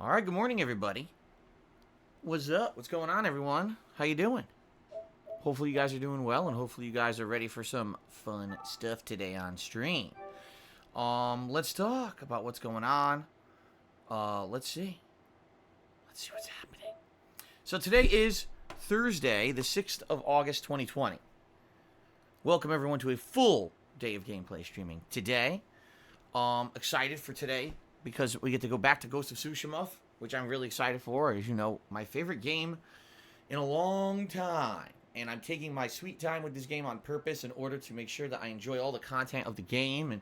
All right, good morning, everybody. What's up? What's going on, everyone? How you doing? Hopefully you guys are doing well, and hopefully you guys are ready for some fun stuff today on stream. Let's talk about what's going on. Let's see. Let's see what's happening. So today is Thursday, the 6th of August, 2020. Welcome, everyone, to a full day of gameplay streaming today. Excited for today because we get to go back to Ghost of Tsushima, which I'm really excited for. As you know, my favorite game in a long time. And I'm taking my sweet time with this game on purpose in order to make sure that I enjoy all the content of the game. And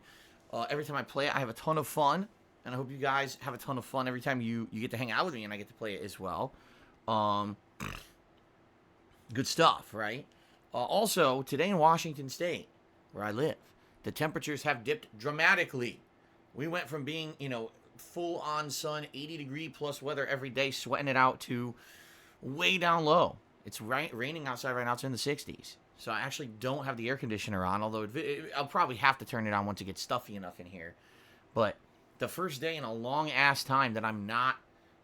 every time I play it, I have a ton of fun. And I hope you guys have a ton of fun every time you get to hang out with me and I get to play it as well. Good stuff, right? Also, today in Washington State, where I live, the temperatures have dipped dramatically. We went from being, full on sun, 80 degree plus weather every day, sweating it out, to way down low. It's raining outside right now. It's in the 60s. So I actually don't have the air conditioner on, although I'll probably have to turn it on once it gets stuffy enough in here. But the first day in a long ass time that I'm not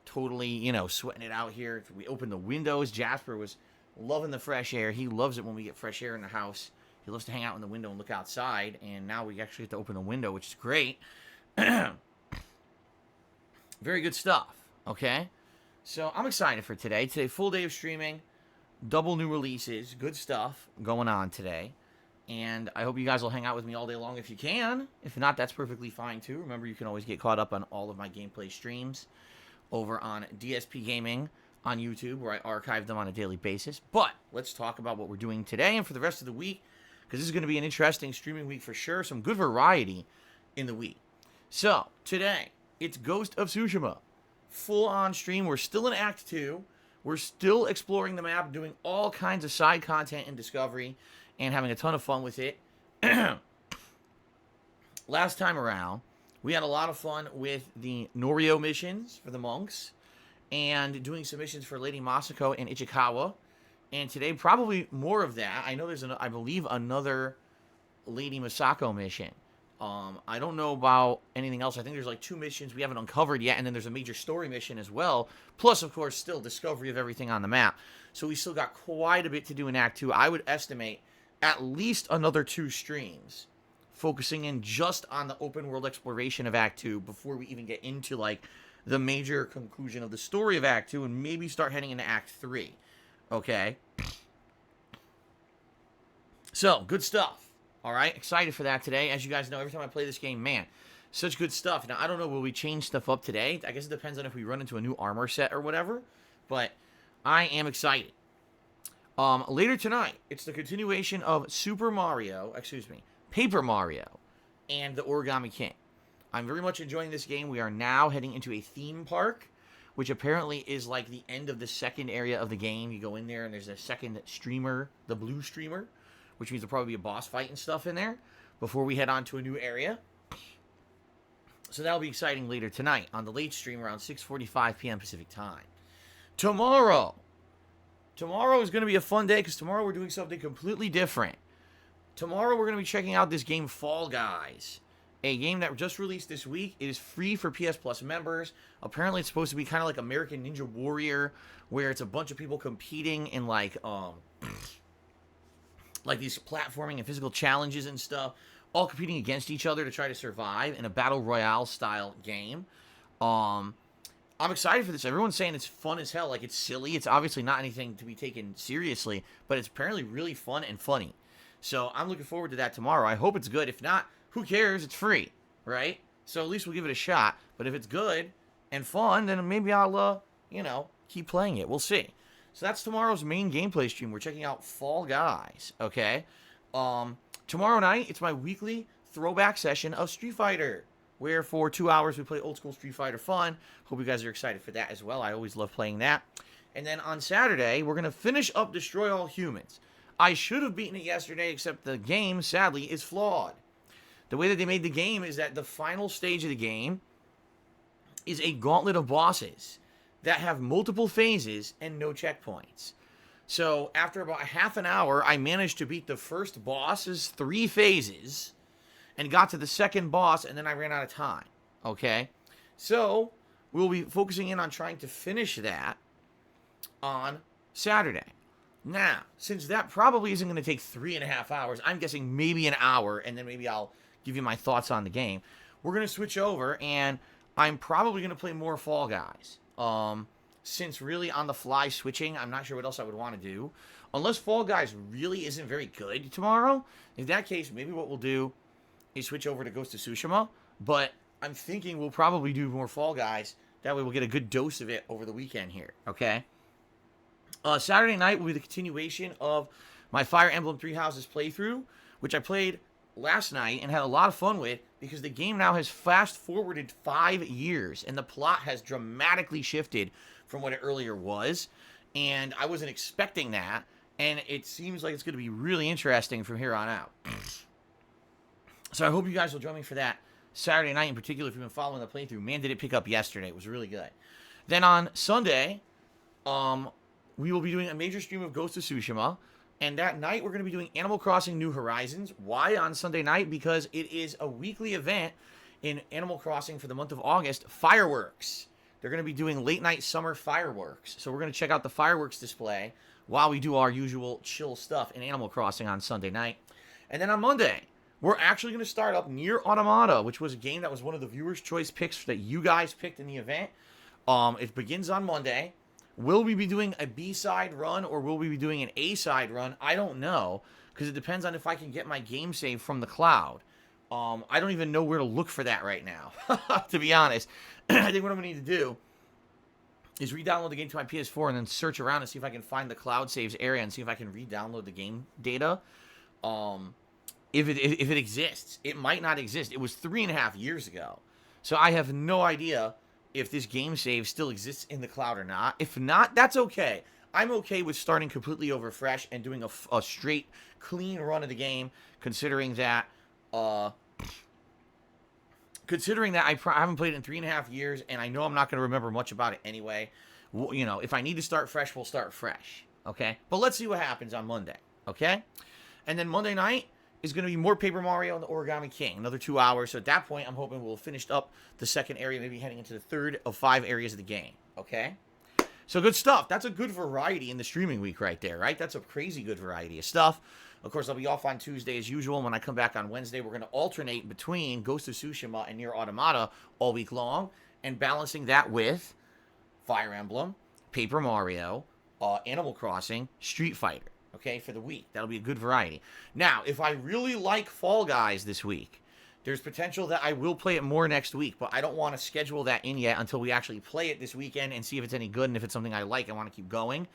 totally, sweating it out here. We opened the windows. Jasper was loving the fresh air. He loves it when we get fresh air in the house. He loves to hang out in the window and look outside. And now we actually have to open the window, which is great. Very good stuff, okay? So I'm excited for today. Today, full day of streaming, double new releases, good stuff going on today. And I hope you guys will hang out with me all day long if you can. If not, that's perfectly fine too. Remember, you can always get caught up on all of my gameplay streams over on DSPGaming on YouTube, where I archive them on a daily basis. But let's talk about what we're doing today and for the rest of the week, because this is going to be an interesting streaming week for sure. Some good variety in the week. So, today, it's Ghost of Tsushima. Full on stream. We're still in Act 2. We're still exploring the map, doing all kinds of side content and discovery, and having a ton of fun with it. Last time around, we had a lot of fun with the Norio missions for the monks, and doing some missions for Lady Masako and Ichikawa. And today, probably more of that. I know there's, I believe, another Lady Masako mission. I don't know about anything else. I think there's like 2 missions we haven't uncovered yet, and then there's a major story mission as well. Plus, of course, still discovery of everything on the map. So we still got quite a bit to do in Act 2. I would estimate at least another 2 streams focusing in just on the open world exploration of Act 2 before we even get into like the major conclusion of the story of Act 2 and maybe start heading into Act 3. Okay? So, good stuff. All right, excited for that today. As you guys know, every time I play this game, man, such good stuff. Now, I don't know, will we change stuff up today? I guess it depends on if we run into a new armor set or whatever, but I am excited. Later tonight, it's the continuation of Paper Mario, and the Origami King. I'm very much enjoying this game. We are now heading into a theme park, which apparently is like the end of the second area of the game. You go in there, and there's a second streamer, the blue streamer, which means there'll probably be a boss fight and stuff in there before we head on to a new area. So that'll be exciting later tonight on the late stream around 6:45 p.m. Pacific time. Tomorrow is going to be a fun day because tomorrow we're doing something completely different. Tomorrow we're going to be checking out this game Fall Guys, a game that just released this week. It is free for PS Plus members. Apparently it's supposed to be kind of like American Ninja Warrior, where it's a bunch of people competing in like these platforming and physical challenges and stuff, all competing against each other to try to survive in a battle royale style game. I'm excited for this. Everyone's saying it's fun as hell. Like, it's silly. It's obviously not anything to be taken seriously, but it's apparently really fun and funny. So I'm looking forward to that tomorrow. I hope it's good. If not, who cares? It's free, right? So at least we'll give it a shot. But if it's good and fun, then maybe I'll, keep playing it. We'll see. So that's tomorrow's main gameplay stream. We're checking out Fall Guys, okay? Tomorrow night, it's my weekly throwback session of Street Fighter, where for 2 hours we play old school Street Fighter fun. Hope you guys are excited for that as well. I always love playing that. And then on Saturday, we're going to finish up Destroy All Humans. I should have beaten it yesterday, except the game, sadly, is flawed. The way that they made the game is that the final stage of the game is a gauntlet of bosses that have multiple phases and no checkpoints. So after about half an hour, I managed to beat the first boss's 3 phases and got to the second boss, and then I ran out of time. Okay? So we'll be focusing in on trying to finish that on Saturday. Now, since that probably isn't going to take 3.5 hours, I'm guessing maybe an hour, and then maybe I'll give you my thoughts on the game. We're going to switch over, and I'm probably going to play more Fall Guys. Since really on the fly switching, I'm not sure what else I would want to do. Unless Fall Guys really isn't very good tomorrow. In that case, maybe what we'll do is switch over to Ghost of Tsushima. But I'm thinking we'll probably do more Fall Guys. That way we'll get a good dose of it over the weekend here. Okay? Saturday night will be the continuation of my Fire Emblem Three Houses playthrough, which I played last night and had a lot of fun with because the game now has fast-forwarded 5 years, and the plot has dramatically shifted from what it earlier was, and I wasn't expecting that, and it seems like it's going to be really interesting from here on out. So I hope you guys will join me for that Saturday night in particular if you've been following the playthrough. Man, did it pick up yesterday. It was really good. Then on Sunday, we will be doing a major stream of Ghost of Tsushima, and that night we're going to be doing Animal Crossing New Horizons. Why on Sunday night? Because it is a weekly event in Animal Crossing for the month of August, fireworks. They're going to be doing late night summer fireworks. So we're going to check out the fireworks display while we do our usual chill stuff in Animal Crossing on Sunday night. And then on Monday, we're actually going to start up Nier Automata, which was a game that was one of the viewers' choice picks that you guys picked in the event. It begins on Monday. Will we be doing a B-side run or will we be doing an A-side run? I don't know, because it depends on if I can get my game save from the cloud. I don't even know where to look for that right now, to be honest. I think what I'm going to need to do is re-download the game to my PS4 and then search around and see if I can find the cloud saves area and see if I can re-download the game data. If it exists. It might not exist. It was 3.5 years ago. So I have no idea if this game save still exists in the cloud or not. If not, that's okay. I'm okay with starting completely over fresh and doing a straight, clean run of the game, considering that I haven't played it in 3.5 years, and I know I'm not going to remember much about it anyway. Well, you know, if I need to start fresh, we'll start fresh, okay? But let's see what happens on Monday, okay? And then Monday night is going to be more Paper Mario and the Origami King, another 2 hours. So at that point, I'm hoping we'll have finished up the second area, maybe heading into the third of 5 areas of the game, okay? So good stuff. That's a good variety in the streaming week right there, right? That's a crazy good variety of stuff. Of course, I'll be off on Tuesday as usual. And when I come back on Wednesday, we're going to alternate between Ghost of Tsushima and Nier Automata all week long, and balancing that with Fire Emblem, Paper Mario, Animal Crossing, Street Fighter. Okay, for the week. That'll be a good variety. Now, if I really like Fall Guys this week, there's potential that I will play it more next week, but I don't want to schedule that in yet until we actually play it this weekend and see if it's any good, and if it's something I like, I want to keep going.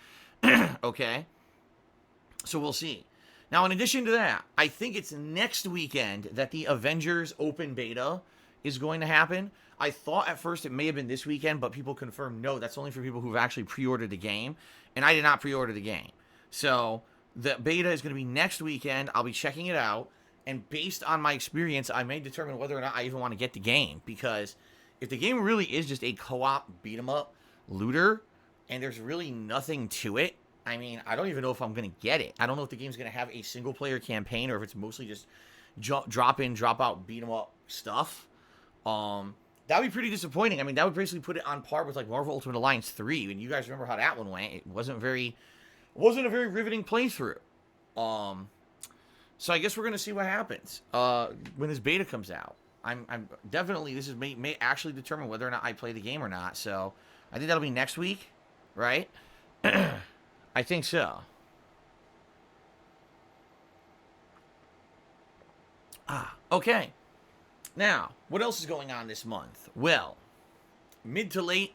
Okay? So we'll see. Now, in addition to that, I think it's next weekend that the Avengers Open Beta is going to happen. I thought at first it may have been this weekend, but people confirmed no, that's only for people who've actually pre-ordered the game, and I did not pre-order the game. So the beta is going to be next weekend. I'll be checking it out. And based on my experience, I may determine whether or not I even want to get the game. Because if the game really is just a co-op beat-em-up looter, and there's really nothing to it, I mean, I don't even know if I'm going to get it. I don't know if the game's going to have a single-player campaign or if it's mostly just drop-in, drop-out beat-em-up stuff. That would be pretty disappointing. I mean, that would basically put it on par with like Marvel Ultimate Alliance 3. And you guys remember how that one went. It wasn't a very riveting playthrough. So I guess we're gonna see what happens when this beta comes out. I'm definitely, this is may actually determine whether or not I play the game or not. So I think that'll be next week, right? I think so. Okay. Now, what else is going on this month? Well, mid to late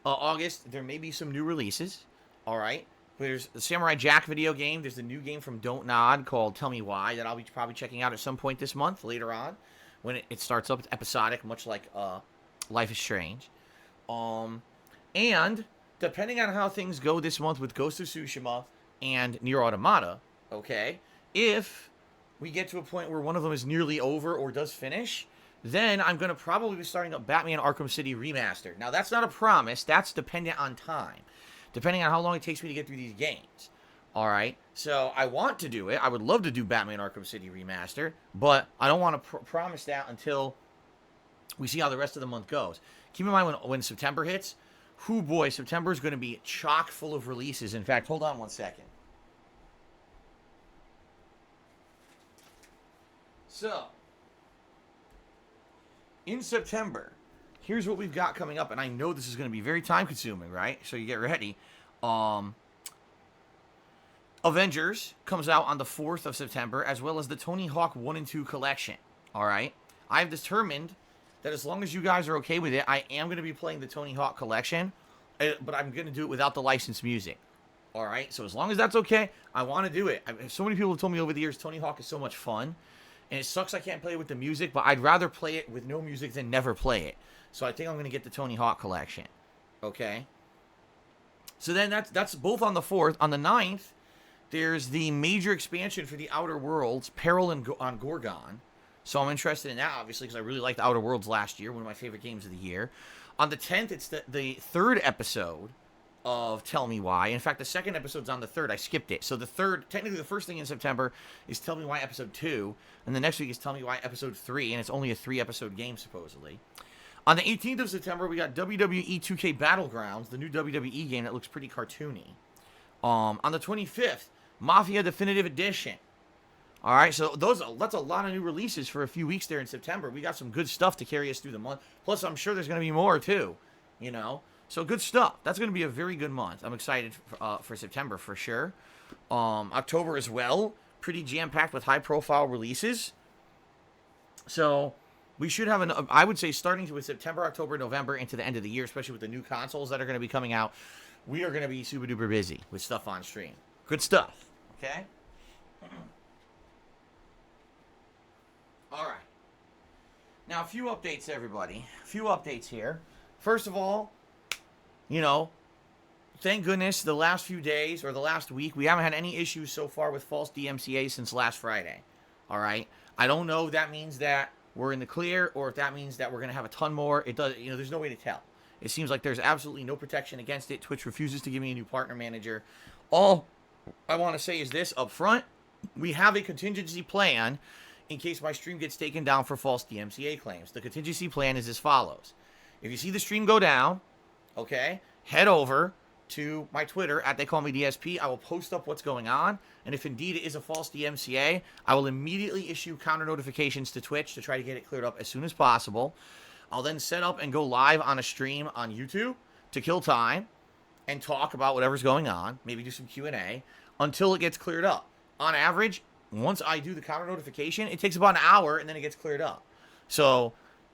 August, there may be some new releases. All right. There's the Samurai Jack video game. There's the new game from Don't Nod called Tell Me Why that I'll be probably checking out at some point this month later on when it starts up. It's episodic, much like Life is Strange. And depending on how things go this month with Ghost of Tsushima and Nier Automata, okay, if we get to a point where one of them is nearly over or does finish, then I'm going to probably be starting up Batman Arkham City Remastered. Now, that's not a promise. That's dependent on time. Depending on how long it takes me to get through these games. Alright? So, I want to do it. I would love to do Batman Arkham City Remastered. But I don't want to promise that until we see how the rest of the month goes. keep in mind when September hits, whoo boy, September is going to be chock full of releases. In fact, hold on one second. So, in September, here's what we've got coming up, and I know this is going to be very time-consuming, right? So you get ready. Avengers comes out on the 4th of September, as well as the Tony Hawk 1 and 2 collection, all right? I've determined that as long as you guys are okay with it, I am going to be playing the Tony Hawk collection, but I'm going to do it without the licensed music, all right? So as long as that's okay, I want to do it. So many people have told me over the years Tony Hawk is so much fun, and it sucks I can't play it with the music, but I'd rather play it with no music than never play it. So I think I'm going to get the Tony Hawk collection, okay? So then that's both on the 4th. On the 9th, there's the major expansion for the Outer Worlds, Peril on Gorgon. So I'm interested in that, obviously, because I really liked the Outer Worlds last year, one of my favorite games of the year. On the 10th, it's the third episode of Tell Me Why. In fact, the second episode's on the 3rd. I skipped it. So technically the first thing in September is Tell Me Why Episode 2, and the next week is Tell Me Why Episode 3, and it's only a 3-episode game, supposedly. On the 18th of September, we got WWE 2K Battlegrounds, the new WWE game that looks pretty cartoony. On the 25th, Mafia Definitive Edition. All right, so that's a lot of new releases for a few weeks there in September. We got some good stuff to carry us through the month. Plus, I'm sure there's going to be more, too, you know. So, good stuff. That's going to be a very good month. I'm excited for September, for sure. October as well. Pretty jam-packed with high-profile releases. So, we should have, I would say, starting with September, October, November, into the end of the year, especially with the new consoles that are going to be coming out, we are going to be super-duper busy with stuff on stream. Good stuff. Okay? All right. Now, a few updates, everybody. A few updates here. First of all, you know, thank goodness the last few days or the last week, we haven't had any issues so far with false DMCA since last Friday. All right? I don't know if that means that we're in the clear or if that means that we're going to have a ton more. It does, you know, there's no way to tell. It seems like there's absolutely no protection against it. Twitch refuses to give me a new partner manager. All I want to say is this up front. We have a contingency plan in case my stream gets taken down for false DMCA claims. The contingency plan is as follows. If you see the stream go down, okay, head over to my Twitter at TheyCallMeDSP. I will post up what's going on. And if indeed it is a false DMCA, I will immediately issue counter notifications to Twitch to try to get it cleared up as soon as possible. I'll then set up and go live on a stream on YouTube to kill time and talk about whatever's going on, maybe do some Q&A, until it gets cleared up. On average, once I do the counter notification, it takes about an hour, and then it gets cleared up. So,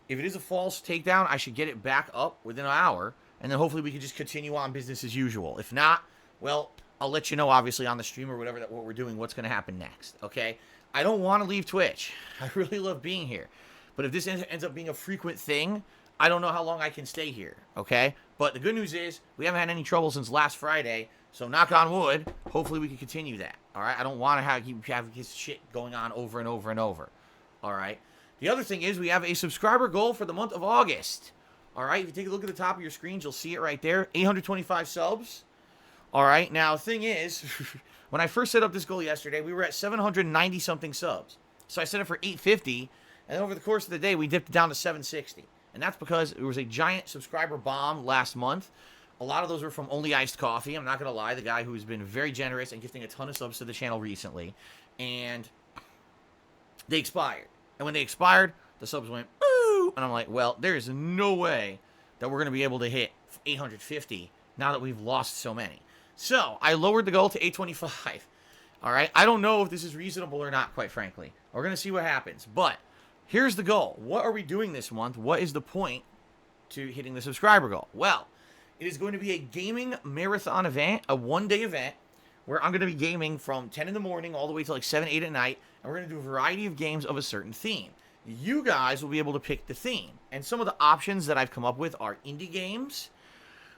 if it is a false takedown, I should get it back up within an hour, and then hopefully we can just continue on business as usual. If not, well, I'll let you know, obviously, on the stream or whatever, what we're doing, what's going to happen next, okay? I don't want to leave Twitch. I really love being here. But if this ends up being a frequent thing, I don't know how long I can stay here, okay? But the good news is we haven't had any trouble since last Friday, so knock on wood, hopefully we can continue that, all right? I don't want to have this shit going on over and over and over, all right? The other thing is we have a subscriber goal for the month of August, all right? If you take a look at the top of your screens, you'll see it right there, 825 subs, all right? Now, the thing is, when I first set up this goal yesterday, we were at 790-something subs, so I set it for 850, and over the course of the day, we dipped down to 760. And that's because it was a giant subscriber bomb last month. A lot of those were from Only Iced Coffee. I'm not going to lie. The guy who's been very generous and gifting a ton of subs to the channel recently. And they expired. And when they expired, the subs went, boo! And I'm like, well, there is no way that we're going to be able to hit 850 now that we've lost so many. So, I lowered the goal to 825. All right? I don't know if this is reasonable or not, quite frankly. We're going to see what happens. But here's the goal. What are we doing this month? What is the point to hitting the subscriber goal? Well, it is going to be a gaming marathon event, a one-day event, where I'm going to be gaming from 10 in the morning all the way to like 7, 8 at night, and we're going to do a variety of games of a certain theme. You guys will be able to pick the theme. And some of the options that I've come up with are indie games,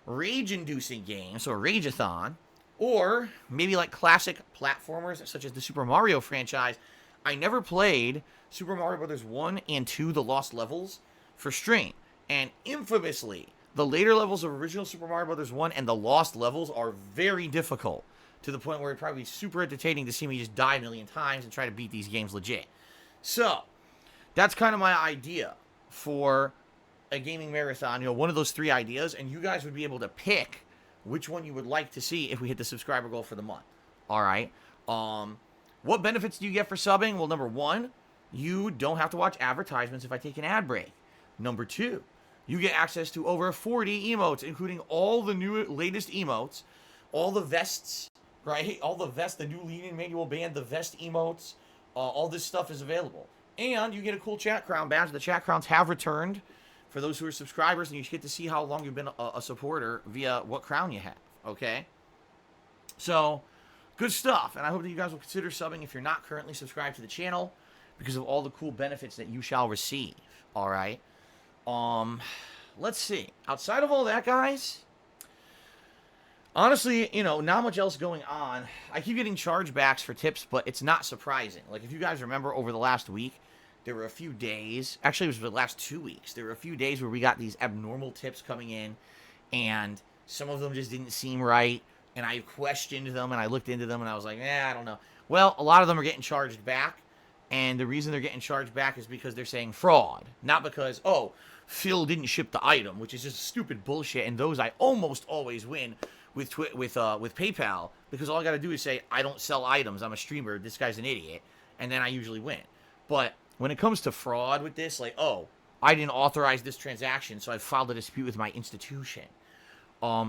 rage-inducing games, so a rage-a-thon, or maybe like classic platformers such as the Super Mario franchise. I never played Super Mario Bros. 1 and 2, The Lost Levels, for stream. And infamously, the later levels of original Super Mario Bros. 1 and The Lost Levels are very difficult, to the point where it'd probably be super entertaining to see me just die a million times and try to beat these games legit. So, that's kind of my idea for a gaming marathon, one of those 3 ideas, and you guys would be able to pick which one you would like to see if we hit the subscriber goal for the month. All right. What benefits do you get for subbing? Well, number 1, you don't have to watch advertisements if I take an ad break. Number 2, you get access to over 40 emotes, including all the latest emotes, all the vests, right? All the vests, the new Leading Manual Band, the vest emotes, all this stuff is available. And you get a cool chat crown badge. The chat crowns have returned for those who are subscribers, and you get to see how long you've been a supporter via what crown you have, okay? So, good stuff, and I hope that you guys will consider subbing if you're not currently subscribed to the channel because of all the cool benefits that you shall receive, all right? Let's see. Outside of all that, guys, honestly, not much else going on. I keep getting chargebacks for tips, but it's not surprising. Like, if you guys remember over the last week, there were a few days, actually it was the last 2 weeks, there were a few days where we got these abnormal tips coming in, and some of them just didn't seem right, and I questioned them, and I looked into them, and I was like, I don't know. Well, a lot of them are getting charged back, and the reason they're getting charged back is because they're saying fraud, not because, Phil didn't ship the item, which is just stupid bullshit, and those I almost always win with PayPal, because all I gotta do is say, I don't sell items, I'm a streamer, this guy's an idiot, and then I usually win. But when it comes to fraud with this, like, I didn't authorize this transaction, so I filed a dispute with my institution.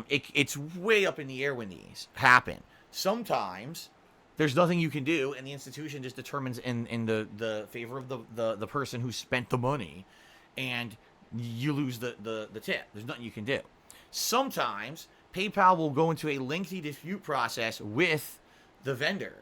It's way up in the air when these happen. Sometimes there's nothing you can do, and the institution just determines in the favor of the person who spent the money, and you lose the tip. There's nothing you can do. Sometimes PayPal will go into a lengthy dispute process with the vendor,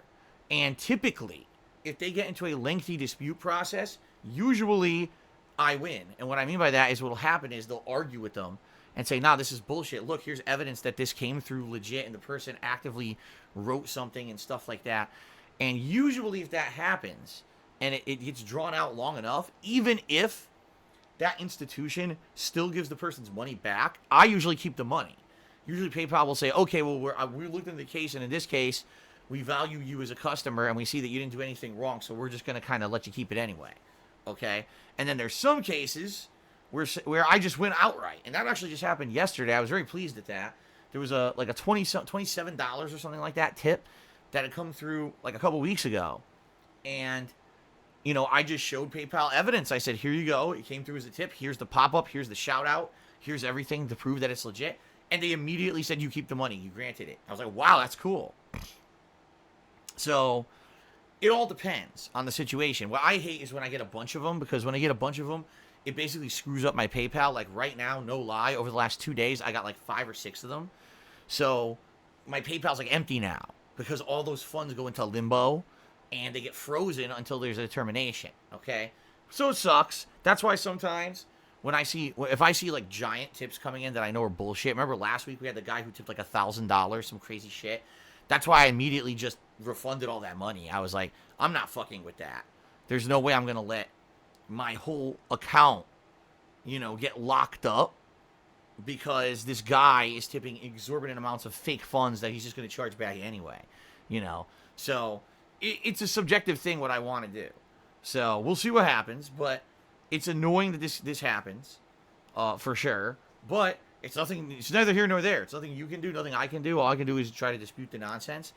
and typically, if they get into a lengthy dispute process, usually I win. And what I mean by that is what'll happen is they'll argue with them and say, nah, this is bullshit. Look, here's evidence that this came through legit and the person actively wrote something and stuff like that. And usually if that happens and it gets drawn out long enough, even if that institution still gives the person's money back, I usually keep the money. Usually PayPal will say, okay, well, we looked into the case, and in this case, we value you as a customer, and we see that you didn't do anything wrong, so we're just going to kind of let you keep it anyway, okay? And then there's some cases where I just win outright, and that actually just happened yesterday. I was very pleased at that. There was a $27 or something like that tip that had come through like a couple weeks ago, and I just showed PayPal evidence. I said, here you go. It came through as a tip. Here's the pop-up. Here's the shout-out. Here's everything to prove that it's legit. And they immediately said, you keep the money. You granted it. I was like, wow, that's cool. So, it all depends on the situation. What I hate is when I get a bunch of them, because when I get a bunch of them, it basically screws up my PayPal. Like, right now, no lie, over the last 2 days, I got like 5 or 6 of them. So, my PayPal's like empty now, because all those funds go into limbo, and they get frozen until there's a determination, okay? So, it sucks. That's why sometimes if I see like giant tips coming in that I know are bullshit. Remember last week we had the guy who tipped like $1,000, some crazy shit. That's why I immediately just refunded all that money. I was like, I'm not fucking with that. There's no way I'm gonna let my whole account, get locked up because this guy is tipping exorbitant amounts of fake funds that he's just gonna charge back anyway. So it's a subjective thing what I want to do. So we'll see what happens, but it's annoying that this happens, for sure. But it's neither here nor there. It's nothing you can do, nothing I can do. All I can do is try to dispute the nonsense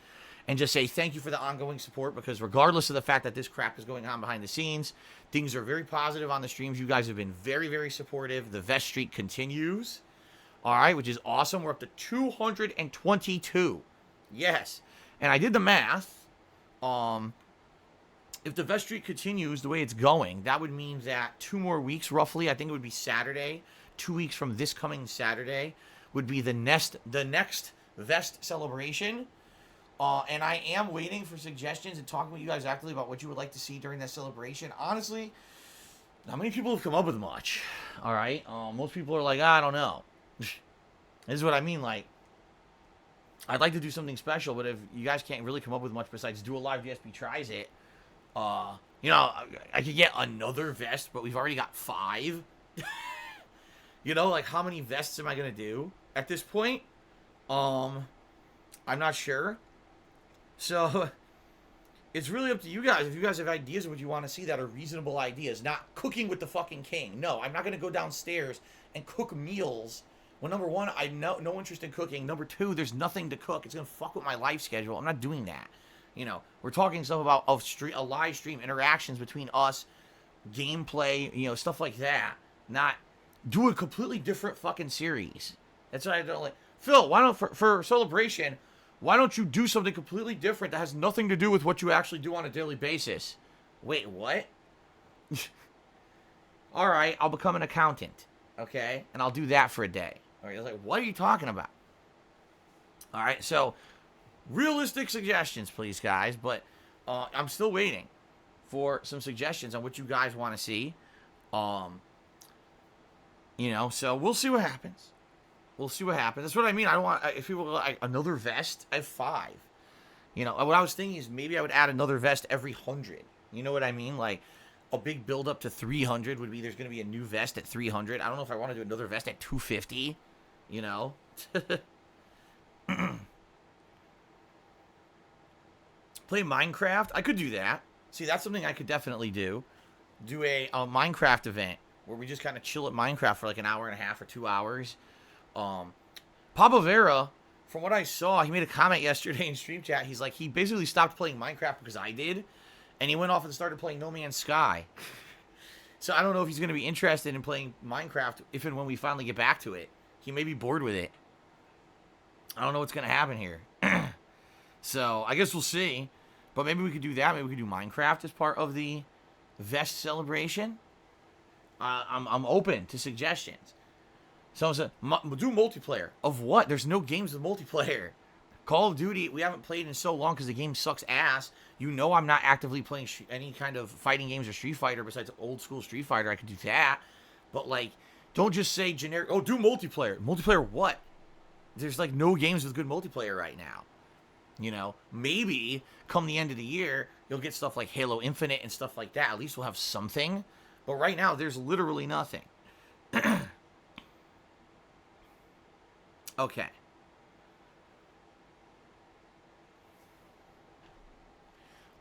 and just say thank you for the ongoing support, because regardless of the fact that this crap is going on behind the scenes, things are very positive on the streams. You guys have been very, very supportive. The vest streak continues, all right, which is awesome. We're up to 222. Yes. And I did the math. If the vest streak continues the way it's going, that would mean that 2 more weeks, roughly, I think it would be Saturday, 2 weeks from this coming Saturday, would be the next vest celebration. And I am waiting for suggestions and talking with you guys actively about what you would like to see during that celebration. Honestly, not many people have come up with much. All right? Most people are like, I don't know. This is what I mean. Like, I'd like to do something special, but if you guys can't really come up with much besides do a live DSP tries it, I could get another vest, but we've already got 5. Like, how many vests am I going to do at this point? I'm not sure. So, It's really up to you guys. If you guys have ideas of what you want to see that are reasonable ideas, not cooking with the fucking king. No, I'm not going to go downstairs and cook meals. Well, number one, I no interest in cooking. Number two, there's nothing to cook. It's going to fuck with my life schedule. I'm not doing that. You know, we're talking stuff about a live stream, interactions between us, gameplay, you know, stuff like that. Not do a completely different fucking series. That's what I don't like. Phil, why don't, for Celebration, why don't you do something completely different that has nothing to do with what you actually do on a daily basis? Wait, what? All right, I'll become an accountant, okay? And I'll do that for a day. All right, I was like, what are you talking about? All right, so realistic suggestions, please, guys. But I'm still waiting for some suggestions on what you guys want to see. You know, so we'll see what happens. We'll see what happens. That's what I mean. I don't want, if people like another vest, I have 5. You know, what I was thinking is maybe I would add another vest every 100. You know what I mean? Like a big build up to 300 would be there's going to be a new vest at 300. I don't know if I want to do another vest at 250. You know? Play Minecraft? I could do that. See, that's something I could definitely do. Do a Minecraft event where we just kind of chill at Minecraft for like an hour and a half or 2 hours. Papa Vera, from what I saw, he made a comment yesterday in stream chat. He's like, he basically stopped playing Minecraft because I did, and he went off and started playing No Man's Sky. So I don't know if he's going to be interested in playing Minecraft if and when we finally get back to it. He may be bored with it. I don't know what's going to happen here. So I guess we'll see. But maybe we could do that. Maybe we could do Minecraft as part of the vest celebration. I'm open to suggestions. Someone said, do multiplayer. Of what? There's no games with multiplayer. Call of Duty, we haven't played in so long because the game sucks ass. You know I'm not actively playing any kind of fighting games or Street Fighter besides old school Street Fighter. I could do that. But, like, don't just say generic, oh, do multiplayer. Multiplayer what? There's, like, no games with good multiplayer right now. You know, maybe come the end of the year, you'll get stuff like Halo Infinite and stuff like that. At least we'll have something. But right now, there's literally nothing. Okay.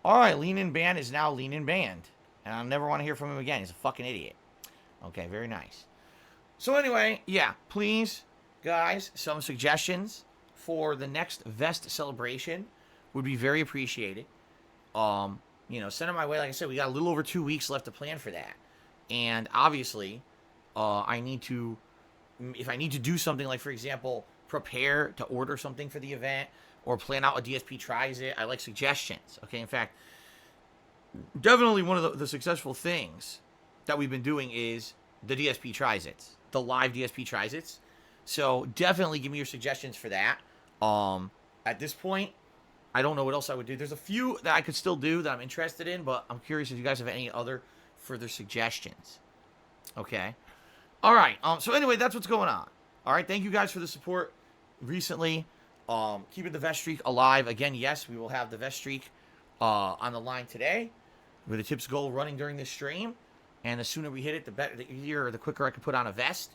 All right, Lean In Band is now Lean In Band. And I'll never want to hear from him again. He's a fucking idiot. Okay, very nice. So anyway, yeah, please, guys, some suggestions for the next vest celebration would be very appreciated. You know, send them my way. Like I said, we got a little over 2 weeks left to plan for that. And obviously, I need to, if I need to do something like, for example, prepare to order something for the event or plan out a DSP tries it, I like suggestions. Okay, in fact, definitely one of the successful things that we've been doing is the DSP tries it, the live DSP tries it. So definitely give me your suggestions for that. At this point, I don't know what else I would do. There's a few that I could still do that I'm interested in, but I'm curious if you guys have any other further suggestions. Okay. All right. So anyway, that's what's going on. All right. Thank you guys for the support recently. Keeping the vest streak alive. Again, yes, we will have the vest streak on the line today with the tips goal running during this stream. And the sooner we hit it, the better, the easier, the quicker I can put on a vest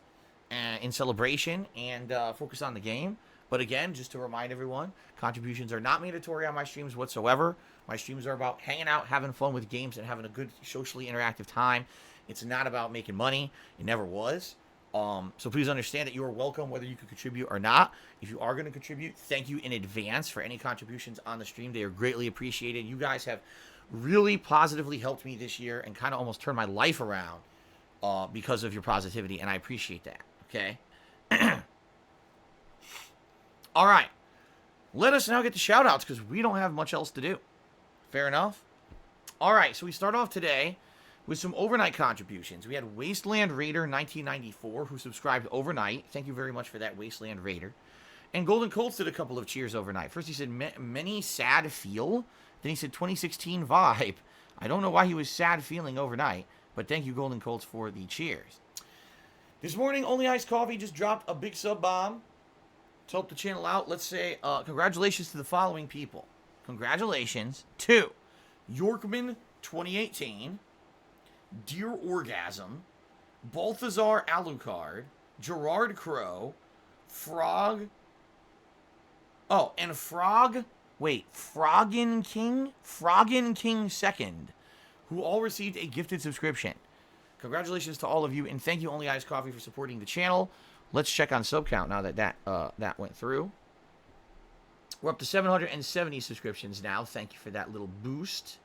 in celebration and focus on the game. But again, just to remind everyone, contributions are not mandatory on my streams whatsoever. My streams are about hanging out, having fun with games, and having a good socially interactive time. It's not about making money. It never was. So please understand that you are welcome whether you can contribute or not. If you are going to contribute, thank you in advance for any contributions on the stream. They are greatly appreciated. You guys have really positively helped me this year and kind of almost turned my life around because of your positivity, and I appreciate that. Okay? All right. Let us now get to shoutouts because we don't have much else to do. Fair enough? All right, so we start off today with some overnight contributions. We had Wasteland Raider 1994 who subscribed overnight. Thank you very much for that, Wasteland Raider. And Golden Colts did a couple of cheers overnight. First he said, many sad feel. Then he said 2016 vibe. I don't know why he was sad feeling overnight, but thank you, Golden Colts, for the cheers. This morning, Only Iced Coffee just dropped a big sub bomb to help the channel out. Let's say congratulations to the following people. Congratulations to Yorkman 2018, Dear Orgasm, Balthazar Alucard, Gerard Crow, Frog, and Frog Wait, Froggen King second, who all received a gifted subscription. Congratulations to all of you, and thank you, Only Ice Coffee, for supporting the channel. Let's check on sub count now that went through. We're up to 770 subscriptions now. Thank you for that little boost.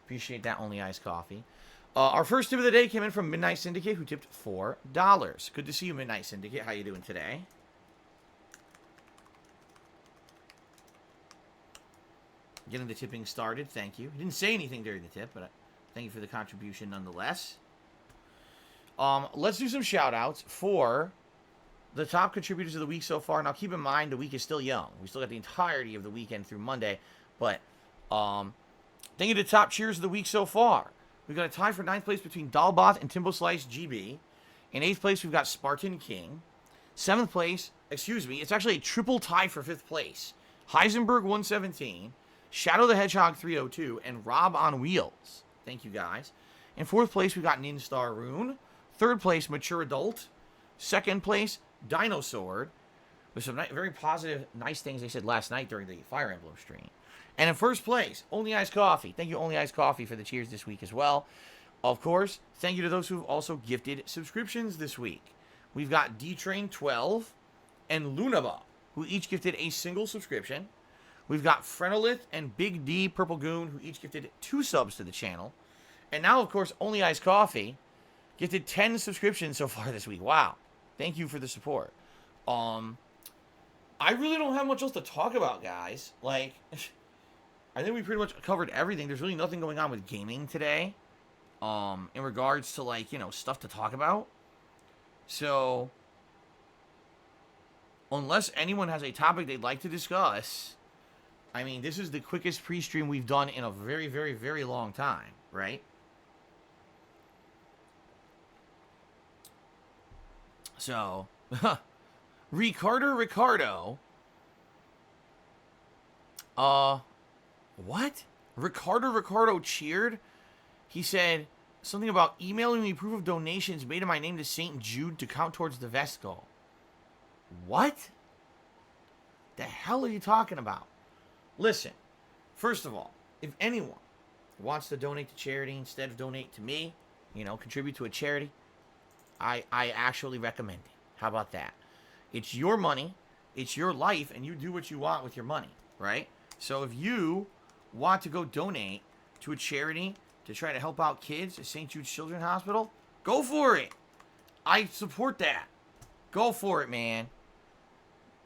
Appreciate that, Only Ice Coffee. Our first tip of the day came in from Midnight Syndicate, who tipped $4. Good to see you, Midnight Syndicate. How you doing today? Getting the tipping started. Thank you. He didn't say anything during the tip, but thank you for the contribution nonetheless. Let's do some shout-outs for the top contributors of the week so far. Now, keep in mind, the week is still young. We still got the entirety of the weekend through Monday. But, thank you to the top cheers of the week so far. We've got a tie for 9th place between Dalboth and Timbo Slice GB. In 8th place, we've got Spartan King. 7th place, it's actually a triple tie for 5th place. Heisenberg 117, Shadow the Hedgehog 302, and Rob on Wheels. Thank you, guys. In 4th place, we've got Ninstar Rune. 3rd place, Mature Adult. 2nd place, Dino Sword. With some very positive, nice things they said last night during the Fire Emblem stream. And in 1st place, Only Ice Coffee. Thank you, Only Ice Coffee, for the cheers this week as well. Of course, thank you to those who've also gifted subscriptions this week. We've got D-Train12 and Lunaba, who each gifted a single subscription. We've got Frenolith and Big D Purple Goon, who each gifted 2 subs to the channel. And now, of course, Only Ice Coffee gifted 10 subscriptions so far this week. Wow. Thank you for the support. I really don't have much else to talk about, guys. Like, I think we pretty much covered everything. There's really nothing going on with gaming today. In regards to, like, you know, stuff to talk about. So, unless anyone has a topic they'd like to discuss, I mean, this is the quickest pre-stream we've done in a very, very, very long time, right? So, Ricardo. What? Ricardo cheered? He said something about emailing me proof of donations made in my name to St. Jude to count towards the vest goal. What? The hell are you talking about? Listen, first of all, if anyone wants to donate to charity instead of donate to me, you know, contribute to a charity, I actually recommend it. How about that? It's your money, it's your life, and you do what you want with your money, right? So if you want to go donate to a charity to try to help out kids at St. Jude's Children's Hospital, go for it. I support that. Go for it, man.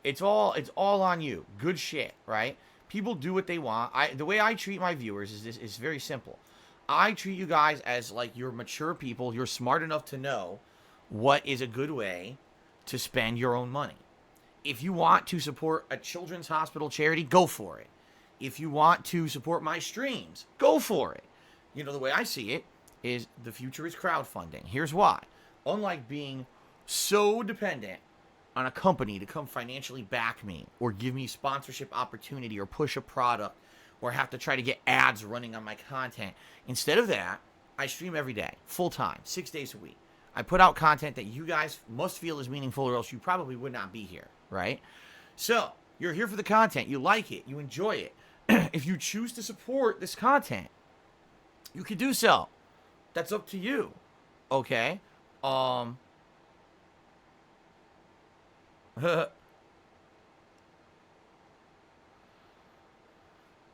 It's all on you. Good shit, right? People do what they want. The way I treat my viewers is very simple. I treat you guys as like you're mature people. You're smart enough to know what is a good way to spend your own money. If you want to support a children's hospital charity, go for it. If you want to support my streams, go for it. You know, the way I see it is the future is crowdfunding. Here's why. Unlike being so dependent on a company to come financially back me or give me sponsorship opportunity or push a product or have to try to get ads running on my content, instead of that, I stream every day, full time, 6 days a week. I put out content that you guys must feel is meaningful or else you probably would not be here, right? So, you're here for the content. You like it. You enjoy it. If you choose to support this content, you can do so. That's up to you. Okay? So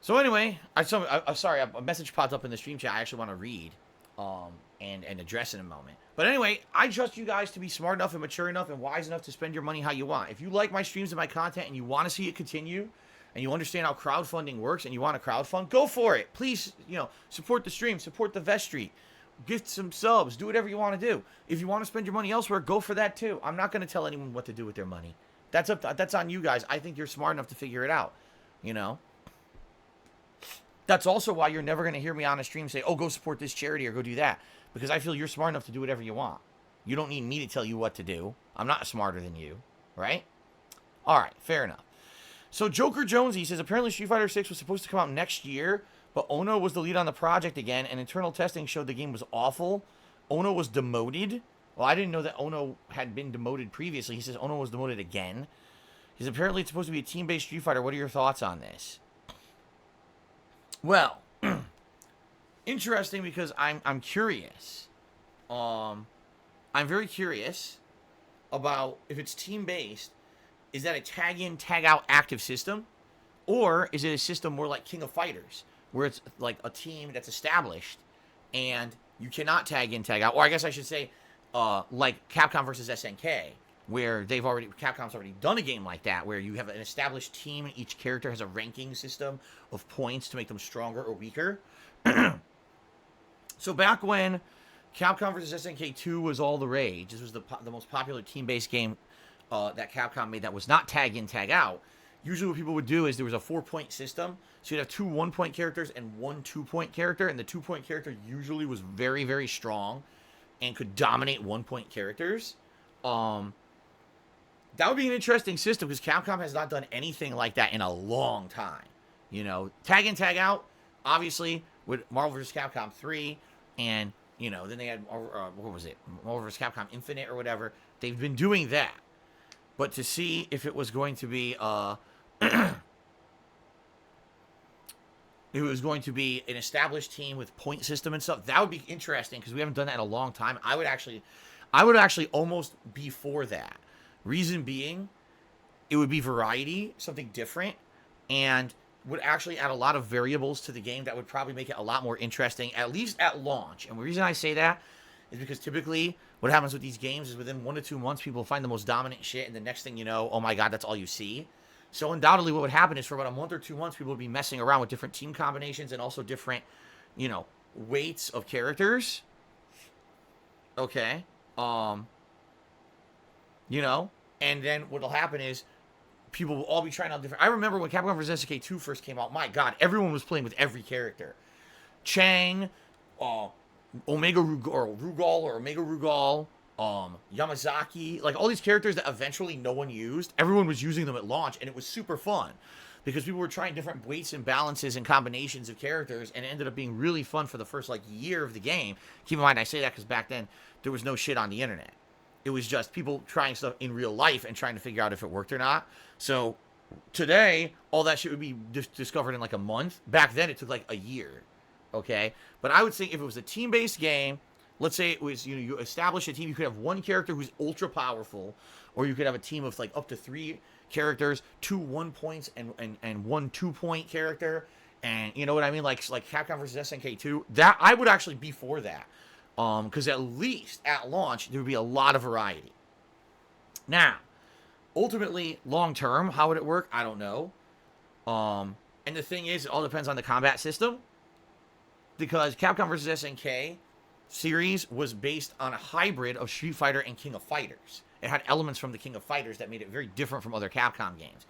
anyway, I'm sorry, a message popped up in the stream chat I actually want to read and address in a moment. But anyway, I trust you guys to be smart enough and mature enough and wise enough to spend your money how you want. If you like my streams and my content and you want to see it continue and you understand how crowdfunding works and you want to crowdfund, go for it. Please, you know, support the stream, support the Vest Street, gift some subs, do whatever you want to do. If you want to spend your money elsewhere, go for that too. I'm not going to tell anyone what to do with their money. That's on you guys. I think you're smart enough to figure it out, you know. That's also why you're never going to hear me on a stream say, oh, go support this charity or go do that. Because I feel you're smart enough to do whatever you want. You don't need me to tell you what to do. I'm not smarter than you, right? All right, fair enough. So Joker Jonesy says, apparently Street Fighter 6 was supposed to come out next year, but Ono was the lead on the project again, and internal testing showed the game was awful. Ono was demoted. Well, I didn't know that Ono had been demoted previously. He says Ono was demoted again. He's apparently it's supposed to be a team-based Street Fighter. What are your thoughts on this? Well, interesting because I'm curious. I'm very curious about if it's team-based. Is that a tag-in, tag-out active system? Or is it a system more like King of Fighters, where it's like a team that's established and you cannot tag in, tag out? Or I guess I should say, like Capcom versus SNK, where Capcom's already done a game like that, where you have an established team and each character has a ranking system of points to make them stronger or weaker. So back when Capcom versus SNK 2 was all the rage, this was the most popular team-based game that Capcom made that was not tag in, tag out. Usually what people would do is there was a 4-point system. So you'd have 2 1-point characters and 1 2-point character. And the 2-point character usually was very, very strong and could dominate 1-point characters. That would be an interesting system because Capcom has not done anything like that in a long time. You know, tag in, tag out, obviously, with Marvel vs. Capcom 3. And, you know, then they had, what was it? Marvel vs. Capcom Infinite or whatever. They've been doing that. But to see if it was going to be it was going to be an established team with point system and stuff, that would be interesting because we haven't done that in a long time. I would actually almost be for that. Reason being, it would be variety, something different, and would actually add a lot of variables to the game that would probably make it a lot more interesting, at least at launch. And the reason I say that is because typically what happens with these games is within 1 to 2 months, people find the most dominant shit, and the next thing you know, oh my god, that's all you see. So undoubtedly what would happen is for about a month or 2 months, people would be messing around with different team combinations and also different, you know, weights of characters. Okay. You know, and then what'll happen is people will all be trying out different. I remember when Capcom vs. SNK 2 first came out, my god, everyone was playing with every character. Chang, Omega Rugal or Omega Rugal, Yamazaki, like all these characters that eventually no one used. Everyone was using them at launch, and it was super fun because people were trying different weights and balances and combinations of characters, and it ended up being really fun for the first like year of the game. Keep in mind, I say that because back then there was no shit on the internet. It was just people trying stuff in real life and trying to figure out if it worked or not. So today, all that shit would be discovered in like a month. Back then, it took like a year. Okay, but I would say if it was a team-based game, let's say it was, you know, you establish a team, you could have one character who's ultra powerful, or you could have a team of like up to 3 characters, 2 1-points and 1 2-point character, and you know what I mean, like Capcom versus SNK 2. That I would actually be for that, because at least at launch there would be a lot of variety. Now, ultimately, long term, how would it work? I don't know. And the thing is, it all depends on the combat system. Because Capcom vs. SNK series was based on a hybrid of Street Fighter and King of Fighters. It had elements from the King of Fighters that made it very different from other Capcom games.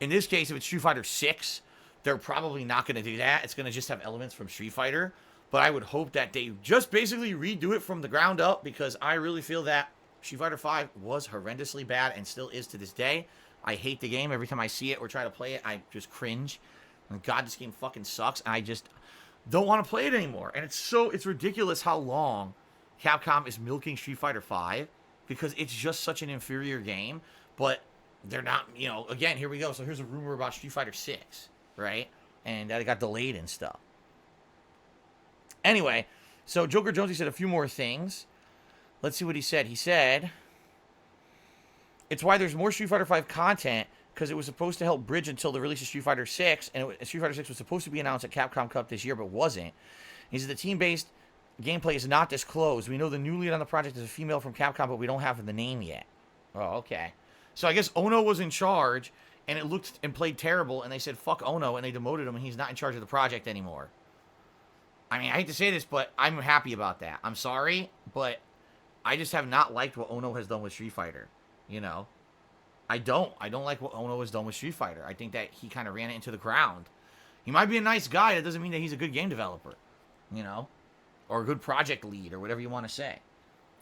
In this case, if it's Street Fighter 6, they're probably not going to do that. It's going to just have elements from Street Fighter. But I would hope that they just basically redo it from the ground up, because I really feel that Street Fighter 5 was horrendously bad and still is to this day. I hate the game. Every time I see it or try to play it, I just cringe. And God, this game fucking sucks. And I just don't want to play it anymore. And it's ridiculous how long Capcom is milking Street Fighter 5, because it's just such an inferior game. But they're not, you know, again, here we go. So here's a rumor about Street Fighter 6, right? And that it got delayed and stuff. Anyway, so Joker Jonesy said a few more things. Let's see what he said. He said, it's why there's more Street Fighter 5 content, because it was supposed to help bridge until the release of Street Fighter 6, and Street Fighter 6 was supposed to be announced at Capcom Cup this year, but wasn't. He said the team-based gameplay is not disclosed. We know the new lead on the project is a female from Capcom, but we don't have the name yet. Oh, okay. So I guess Ono was in charge, and it looked and played terrible, and they said, fuck Ono, and they demoted him, and he's not in charge of the project anymore. I mean, I hate to say this, but I'm happy about that. I'm sorry, but I just have not liked what Ono has done with Street Fighter, you know? I don't like what Ono has done with Street Fighter. I think that he kind of ran it into the ground. He might be a nice guy. That doesn't mean that he's a good game developer, you know, or a good project lead or whatever you want to say.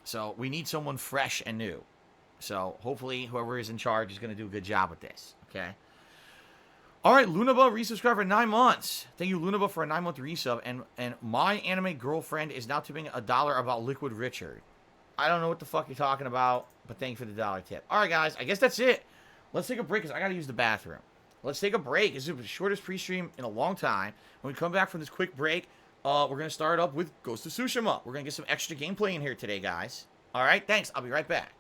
So we need someone fresh and new. So hopefully whoever is in charge is going to do a good job with this. Okay. All right. Lunaba resubscribed for 9 months. Thank you, Lunaba, for a 9-month resub. And my anime girlfriend is now tipping $1 about Liquid Richard. I don't know what the fuck you're talking about, but thank you for the dollar tip. All right, guys, I guess that's it. Let's take a break because I got to use the bathroom. Let's take a break. This is the shortest pre-stream in a long time. When we come back from this quick break, we're going to start up with Ghost of Tsushima. We're going to get some extra gameplay in here today, guys. All right, thanks. I'll be right back.